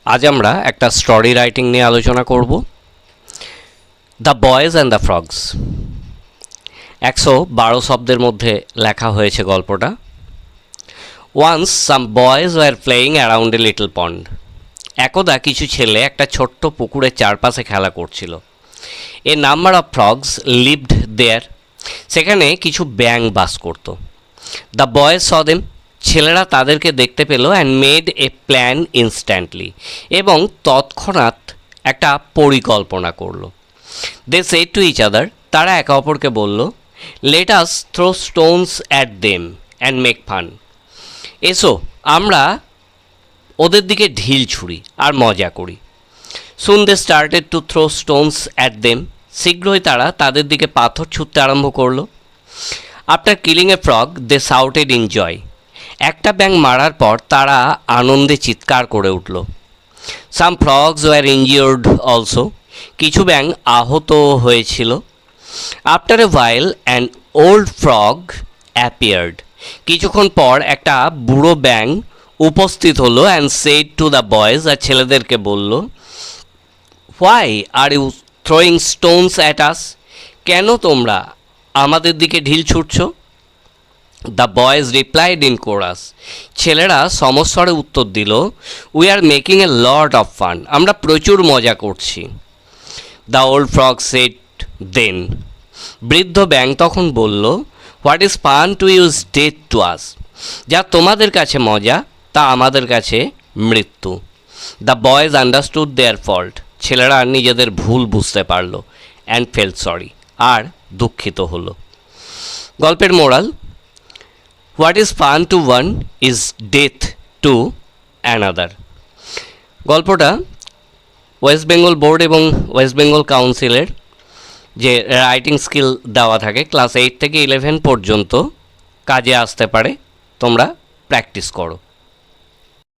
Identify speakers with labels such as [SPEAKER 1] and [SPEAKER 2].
[SPEAKER 1] आज আমরা একটা স্টোরি রাইটিং নিয়ে আলোচনা করব। The boys and the frogs 112 শব্দের মধ্যে লেখা হয়েছে গল্পটা। Once some boys were playing around a little pond. একদা কিছু ছেলে একটা ছোট্ট পুকুরের চারপাশে খেলা করছিল। A number of frogs lived there. সেখানে কিছু ব্যাঙ বাস করত। The boys saw them. ছেলেরা তাদেরকে দেখতে পেল and made a plan instantly, এবং তৎক্ষণাৎ একটা পরিকল্পনা করলো। They said to each other. তারা একে অপরকে বলল, let us throw stones at them and make fun. এসো আমরা ওদের দিকে ঢিল ছুঁড়ি আর মজা করি। Soon they started to throw stones at them. শীঘ্রই তারা তাদের দিকে পাথর ছুঁড়তে আরম্ভ করলো। After killing a frog they shouted in joy. একটা ব্যাঙ মারার পর তারা আনন্দে চিৎকার করে উঠল। Some frogs were injured also. কিছু ব্যাঙ আহত হয়েছিল। After a while an old frog appeared. কিছুক্ষণ পর একটা বুড়ো ব্যাঙ উপস্থিত হলো and said to the boys. আর ছেলেদেরকে বলল, why are you throwing stones at us. কেন তোমরা আমাদের দিকে ঢিল ছুটছো? The boys replied in chorus. ছেলেরা সমস্বরে উত্তর দিল, we are making a lot of fun. আমরা প্রচুর মজা করছি। The old frog said then. বৃদ্ধ ব্যাঙ তখন বলল, what is fun to you is death to us. যা তোমাদের কাছে মজা তা আমাদের কাছে মৃত্যু। The boys understood their fault. ছেলেরা নিজেদের ভুল বুঝতে পারল অ্যান্ড ফেল্ট সরি, আর দুঃখিত হলো। গল্পের moral, what is fun to one is death to another. গল্পটা ওয়েস্ট বেঙ্গল বোর্ড এবং ওয়েস্ট বেঙ্গল কাউন্সিলের যে রাইটিং স্কিল দেওয়া থাকে ক্লাস 8 থেকে 11 পর্যন্ত কাজে আসতে পারে, তোমরা প্র্যাকটিস করো।